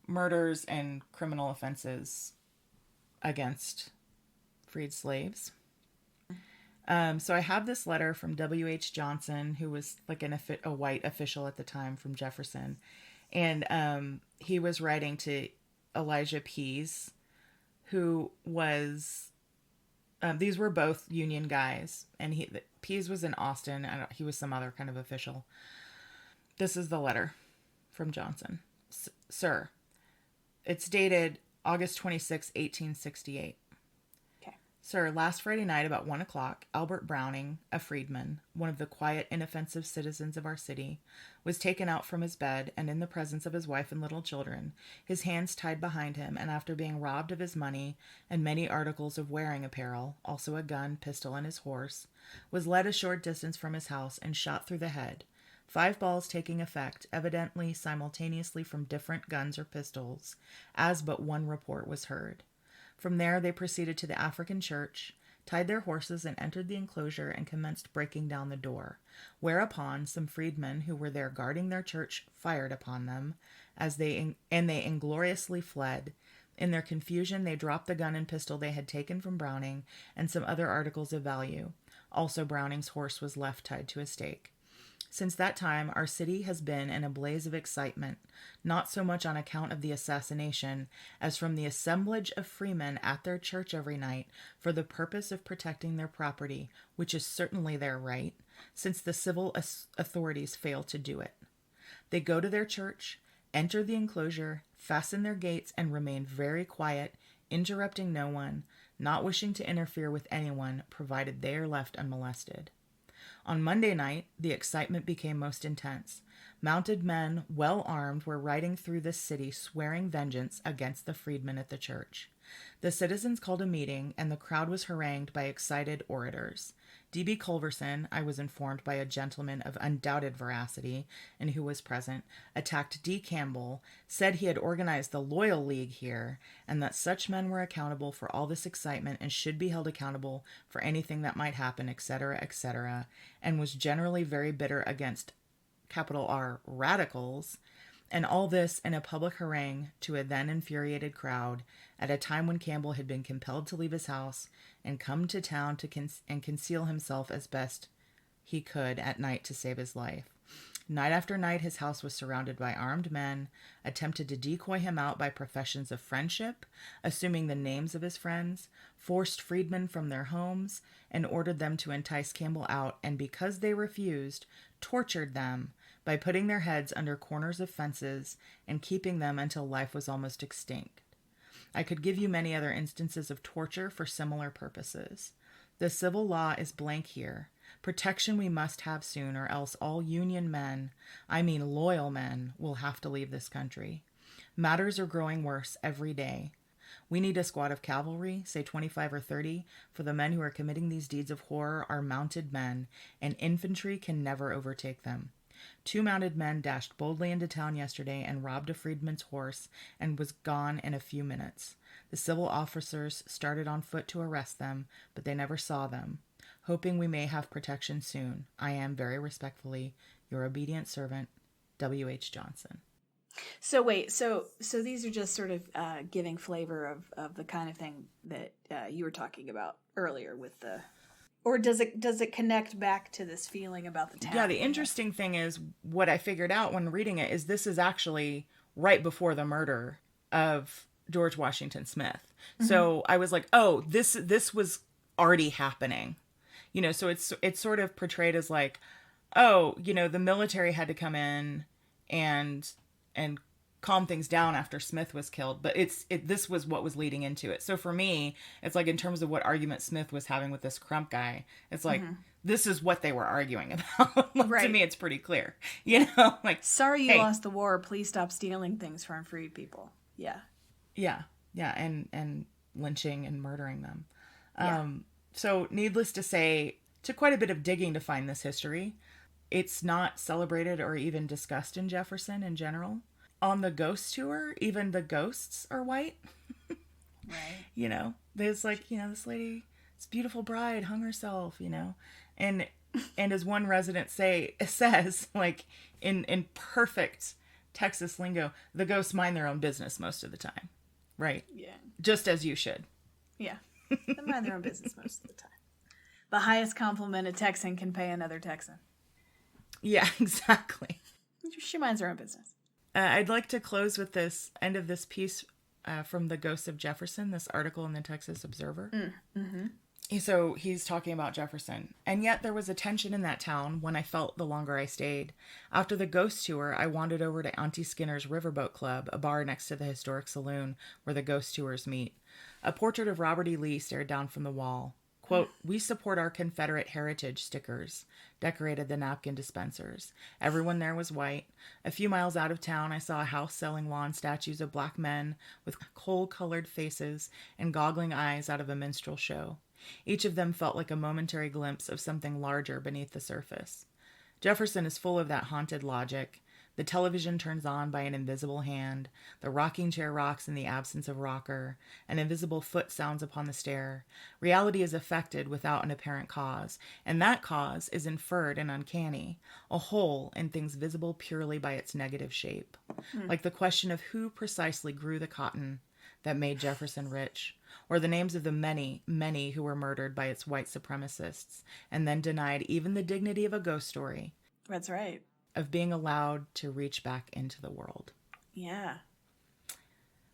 Speaker 2: murders and criminal offenses against freed slaves. So I have this letter from W.H. Johnson, who was like a white official at the time from Jefferson. And he was writing to Elijah Pease, who was... these were both Union guys. And Pease was in Austin. He was some other kind of official. This is the letter from Johnson. Sir, it's dated August 26, 1868. Sir, last Friday night about 1 o'clock, Albert Browning, a freedman, one of the quiet, inoffensive citizens of our city, was taken out from his bed and in the presence of his wife and little children, his hands tied behind him, and after being robbed of his money and many articles of wearing apparel, also a gun, pistol, and his horse, was led a short distance from his house and shot through the head, 5 balls taking effect, evidently simultaneously from different guns or pistols, as but one report was heard. From there, they proceeded to the African church, tied their horses, and entered the enclosure and commenced breaking down the door, whereupon some freedmen who were there guarding their church fired upon them, they ingloriously fled. In their confusion, they dropped the gun and pistol they had taken from Browning and some other articles of value. Also, Browning's horse was left tied to a stake. Since that time, our city has been in a blaze of excitement, not so much on account of the assassination as from the assemblage of freemen at their church every night for the purpose of protecting their property, which is certainly their right, since the civil authorities fail to do it. They go to their church, enter the enclosure, fasten their gates, and remain very quiet, interrupting no one, not wishing to interfere with anyone, provided they are left unmolested. On Monday night, the excitement became most intense. Mounted men, well armed, were riding through the city swearing vengeance against the freedmen at the church. The citizens called a meeting, and the crowd was harangued by excited orators. D.B. Culverson, I was informed by a gentleman of undoubted veracity, and who was present, attacked D. Campbell, said he had organized the Loyal League here, and that such men were accountable for all this excitement and should be held accountable for anything that might happen, etc., and was generally very bitter against R radicals, and all this in a public harangue to a then infuriated crowd at a time when Campbell had been compelled to leave his house and come to town to conceal himself as best he could at night to save his life. Night after night his house was surrounded by armed men, attempted to decoy him out by professions of friendship, assuming the names of his friends, forced freedmen from their homes, and ordered them to entice Campbell out, and because they refused, tortured them by putting their heads under corners of fences and keeping them until life was almost extinct. I could give you many other instances of torture for similar purposes. The civil law is blank here. Protection we must have soon, or else all Union men, I mean loyal men, will have to leave this country. Matters are growing worse every day. We need a squad of cavalry, say 25 or 30, for the men who are committing these deeds of horror are mounted men, and infantry can never overtake them. 2 mounted men dashed boldly into town yesterday and robbed a freedman's horse and was gone in a few minutes. The civil officers started on foot to arrest them, but they never saw them. Hoping we may have protection soon. I am very respectfully your obedient servant, W.H. Johnson.
Speaker 3: So wait, so these are just sort of giving flavor of the kind of thing that you were talking about earlier with the, or does it connect back to this feeling about the town?
Speaker 2: Yeah, the interesting thing is what I figured out when reading it is this is actually right before the murder of George Washington Smith. So I was like, oh, this was already happening. You know, so it's sort of portrayed as like, oh, you know, the military had to come in and calm things down after Smith was killed, but this was what was leading into it. So for me, it's like in terms of what argument Smith was having with this Crump guy, it's like this is what they were arguing about. Like,
Speaker 3: right.
Speaker 2: To me, it's pretty clear. You know, like
Speaker 3: sorry you lost the war. Please stop stealing things from freed people. Yeah,
Speaker 2: and lynching and murdering them.
Speaker 3: Yeah.
Speaker 2: So needless to say, took quite a bit of digging to find this history. It's not celebrated or even discussed in Jefferson in general. On the ghost tour, even the ghosts are white.
Speaker 3: Right.
Speaker 2: You know, there's like, you know, this lady, this beautiful bride hung herself, you know, and as one resident says, like in perfect Texas lingo, the ghosts mind their own business most of the time. Right.
Speaker 3: Yeah.
Speaker 2: Just as you should.
Speaker 3: Yeah. They mind their own business most of the time. The highest compliment a Texan can pay another Texan.
Speaker 2: Yeah, exactly.
Speaker 3: She minds her own business.
Speaker 2: I'd like to close with this end of this piece from The Ghost of Jefferson, this article in the Texas Observer. So he's talking about Jefferson. And yet there was a tension in that town when I felt the longer I stayed. After the ghost tour, I wandered over to Auntie Skinner's Riverboat Club, a bar next to the historic saloon where the ghost tours meet. A portrait of Robert E. Lee stared down from the wall. Quote, "We support our Confederate heritage" stickers decorated the napkin dispensers. Everyone there was white. A few miles out of town, I saw a house selling lawn statues of black men with coal-colored faces and goggling eyes out of a minstrel show. Each of them felt like a momentary glimpse of something larger beneath the surface. Jefferson is full of that haunted logic. The television turns on by an invisible hand. The rocking chair rocks in the absence of rocker. An invisible foot sounds upon the stair. Reality is affected without an apparent cause, and that cause is inferred and uncanny, a hole in things visible purely by its negative shape. Like the question of who precisely grew the cotton that made Jefferson rich, or the names of the many, many who were murdered by its white supremacists, and then denied even the dignity of a ghost story.
Speaker 3: That's right.
Speaker 2: Of being allowed to reach back into the world.
Speaker 3: Yeah.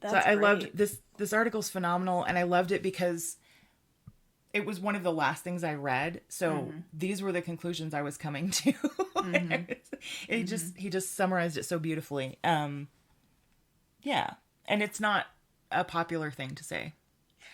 Speaker 2: So I loved this article's phenomenal, and I loved it because it was one of the last things I read. So these were the conclusions I was coming to. He just summarized it so beautifully. Yeah. And it's not a popular thing to say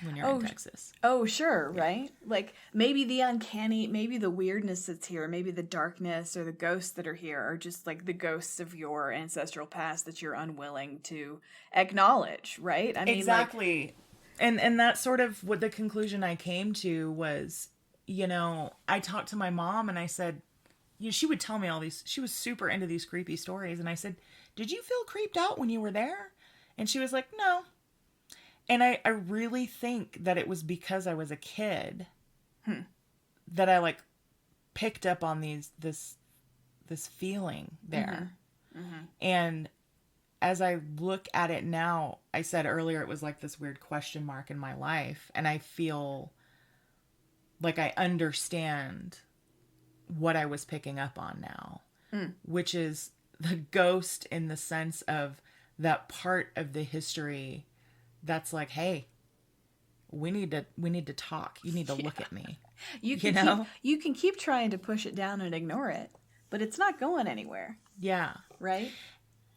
Speaker 2: when you're in Texas.
Speaker 3: Oh, sure, right? Like, maybe the uncanny, maybe the weirdness that's here, maybe the darkness or the ghosts that are here are just like the ghosts of your ancestral past that you're unwilling to acknowledge, right? I mean,
Speaker 2: exactly. And that's sort of what the conclusion I came to was, you know, I talked to my mom and I said, you know, she would tell me all these, she was super into these creepy stories. And I said, did you feel creeped out when you were there? And she was like, no. And I really think that it was because I was a kid that I like picked up on this feeling there. And as I look at it now, I said earlier it was like this weird question mark in my life. And I feel like I understand what I was picking up on now, which is the ghost in the sense of that part of the history that's like, hey, we need to talk. You need to look at me.
Speaker 3: You can keep trying to push it down and ignore it, but it's not going anywhere.
Speaker 2: Yeah.
Speaker 3: Right?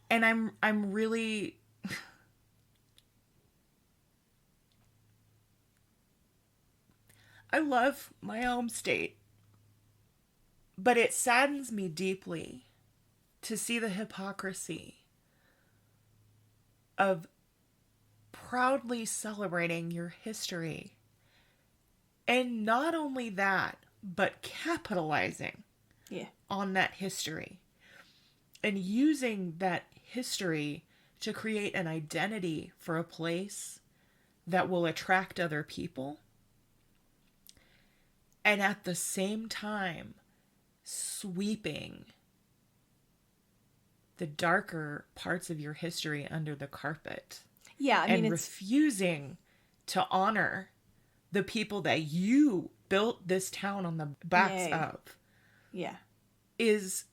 Speaker 2: And I'm really I love my home state, but it saddens me deeply to see the hypocrisy of proudly celebrating your history. And not only that, but capitalizing on that history and using that history to create an identity for a place that will attract other people. and at the same time sweeping the darker parts of your history under the carpet.
Speaker 3: Yeah, I mean,
Speaker 2: and
Speaker 3: it's
Speaker 2: refusing to honor the people that you built this town on the backs of.
Speaker 3: Yeah.
Speaker 2: Is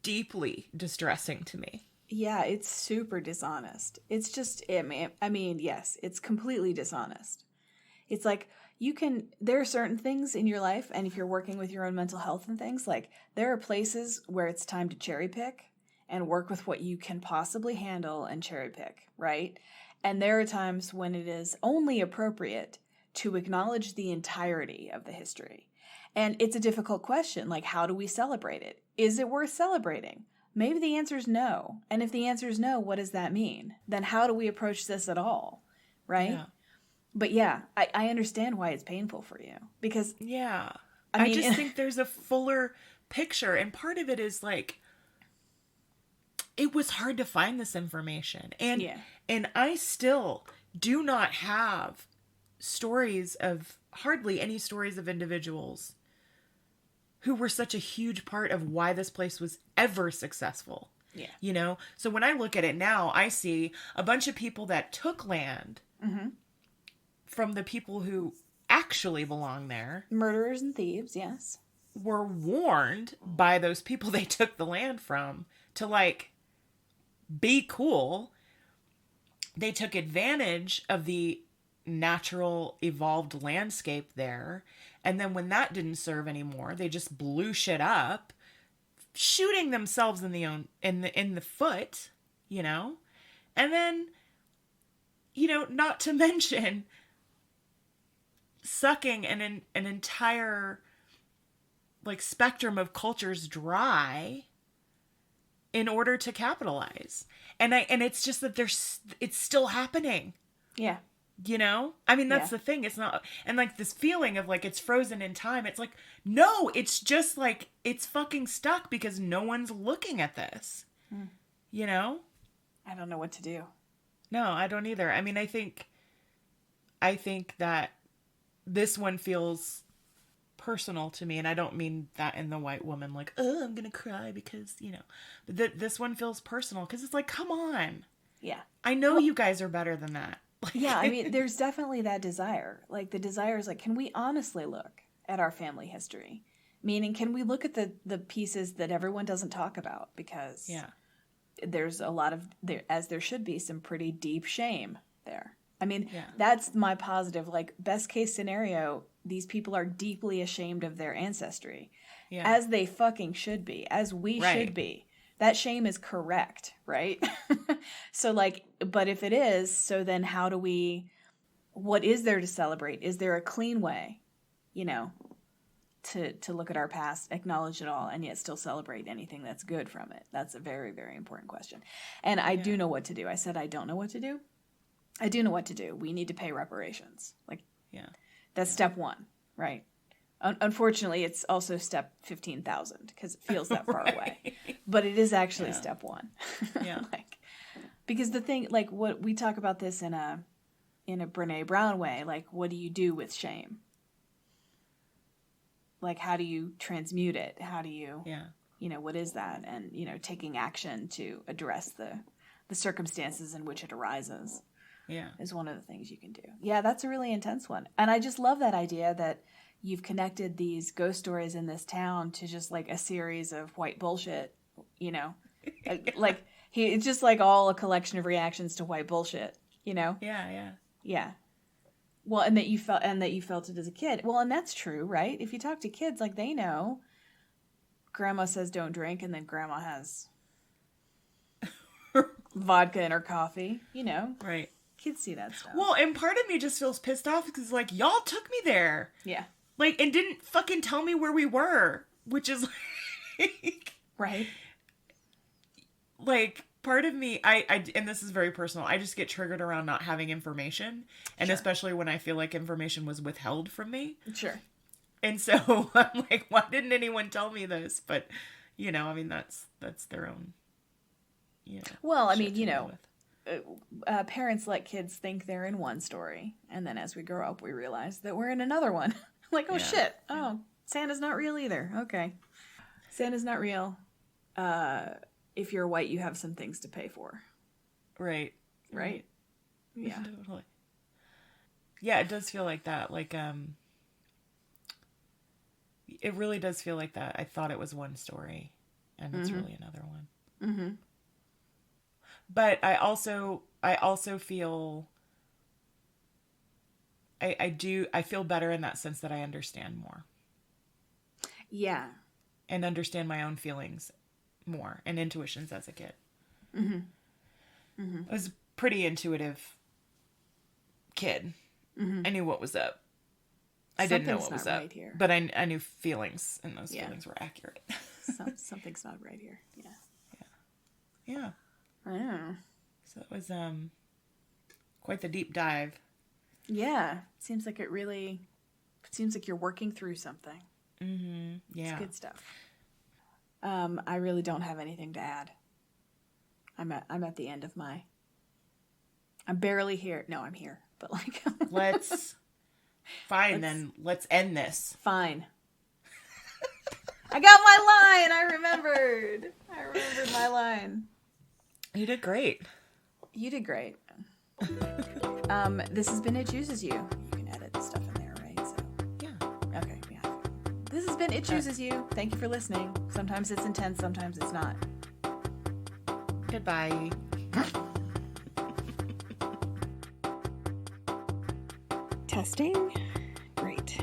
Speaker 2: deeply distressing to me.
Speaker 3: Yeah, it's super dishonest. It's just, I mean, yes, it's completely dishonest. It's like, there are certain things in your life, and if you're working with your own mental health and things, like, there are places where it's time to cherry pick and work with what you can possibly handle and cherry pick, right? And there are times when it is only appropriate to acknowledge the entirety of the history. And it's a difficult question, like, how do we celebrate it? Is it worth celebrating? Maybe the answer is no. And if the answer is no, what does that mean? Then how do we approach this at all? Right?
Speaker 2: Yeah.
Speaker 3: But yeah, I understand why it's painful for you. Because
Speaker 2: yeah.
Speaker 3: I mean,
Speaker 2: I just think there's a fuller picture. And part of it is like, it was hard to find this information. And I still do not have hardly any stories of individuals who were such a huge part of why this place was ever successful.
Speaker 3: Yeah.
Speaker 2: You know? So when I look at it now, I see a bunch of people that took land from the people who actually belong there.
Speaker 3: Murderers and thieves, yes.
Speaker 2: Were warned by those people they took the land from to, like, be cool. They took advantage of the natural evolved landscape there. And then when that didn't serve anymore, they just blew shit up, shooting themselves in the foot, you know? And then, you know, not to mention sucking an entire, like, spectrum of cultures dry in order to capitalize. And it's just that it's still happening.
Speaker 3: Yeah.
Speaker 2: You know? I mean, that's the thing. It's not, and like this feeling of like, it's frozen in time. It's like, no, it's just like, it's fucking stuck because no one's looking at this. You know?
Speaker 3: I don't know what to do.
Speaker 2: No, I don't either. I mean, I think that this one feels personal to me, and I don't mean that in the white woman, like, oh, I'm gonna cry because, you know, but this one feels personal because it's like, come on.
Speaker 3: Yeah.
Speaker 2: I know you guys are better than that.
Speaker 3: Yeah, I mean, there's definitely that desire. Like, the desire is like, can we honestly look at our family history? Meaning, can we look at the pieces that everyone doesn't talk about? Because there's a lot of, as there should be, some pretty deep shame there. I mean, that's my positive, like, best case scenario, these people are deeply ashamed of their ancestry. Yeah. As they fucking should be, as we should be. That shame is correct, right? So, like, but if it is, so then what is there to celebrate? Is there a clean way, you know, to look at our past, acknowledge it all, and yet still celebrate anything that's good from it? That's a very, very important question. And I do know what to do. I said I don't know what to do. I do know what to do. We need to pay reparations. Like, that's step one, right? Unfortunately, it's also step 15,000 because it feels that far away. But it is actually step one.
Speaker 2: Yeah.
Speaker 3: Like, because the thing, like, what we talk about this in a Brene Brown way, like, what do you do with shame? Like, how do you transmute it? How do you, you know, what is that? And, you know, taking action to address the circumstances in which it arises. Yeah. Is one of the things you can do. Yeah, that's a really intense one. And I just love that idea that you've connected these ghost stories in this town to just like a series of white bullshit, you know? Like, it's just like all a collection of reactions to white bullshit, you know? Yeah. Well, and that you felt it as a kid. Well, and that's true, right? If you talk to kids, like, they know grandma says don't drink, and then grandma has vodka in her coffee, you know? Right. Kids see that stuff.
Speaker 2: Well, and part of me just feels pissed off because, like, y'all took me there. Yeah. Like, and didn't fucking tell me where we were, which is, like... Right. Like, part of me, I and this is very personal, I just get triggered around not having information, and especially when I feel like information was withheld from me. Sure. And so, I'm like, why didn't anyone tell me this? But, you know, I mean, that's their own, you know.
Speaker 3: Well, I mean, you know... parents let kids think they're in one story, and then as we grow up we realize that we're in another one. Like, oh
Speaker 2: Yeah.
Speaker 3: shit. Oh, Santa's not real either. Okay. Santa's not real. If you're white, you have some things to pay for.
Speaker 2: Right.
Speaker 3: Right? Yeah.
Speaker 2: Totally. Yeah, it does feel like that. Like, it really does feel like that. I thought it was one story, and it's really another one.
Speaker 3: Mm-hmm.
Speaker 2: But I also feel, I feel better in that sense that I understand more.
Speaker 3: Yeah.
Speaker 2: And understand my own feelings more and intuitions as a kid.
Speaker 3: Mm-hmm. Mm-hmm.
Speaker 2: I was a pretty intuitive kid.
Speaker 3: Mm-hmm.
Speaker 2: I knew what was up. I didn't know what
Speaker 3: Something's
Speaker 2: was
Speaker 3: not
Speaker 2: up,
Speaker 3: right here.
Speaker 2: but I knew feelings, and those feelings were accurate.
Speaker 3: Something's not right here. Yeah.
Speaker 2: Yeah.
Speaker 3: Oh.
Speaker 2: So it was quite the deep dive.
Speaker 3: Yeah. Seems like you're working through something.
Speaker 2: Mm-hmm. Yeah.
Speaker 3: It's good stuff. I really don't have anything to add. I'm at the end of I'm barely here. No, I'm here. But like
Speaker 2: Let's end this.
Speaker 3: Fine. I got my line. I remembered my line.
Speaker 2: You did great.
Speaker 3: You did great. This has been It Chooses You. You can edit the stuff in there, right? So
Speaker 2: Yeah.
Speaker 3: okay, yeah. This has been It Chooses You. Thank you for listening. Sometimes it's intense, sometimes it's not.
Speaker 2: Goodbye.
Speaker 3: Testing. Great.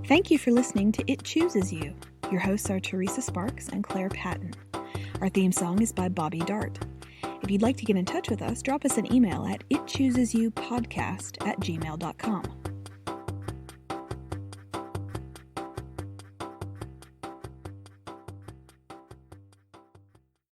Speaker 3: Thank you for listening to It Chooses You. Your hosts are Teresa Sparks and Claire Patton. Our theme song is by Bobby Dart. If you'd like to get in touch with us, drop us an email at itchoosesyoupodcast@gmail.com.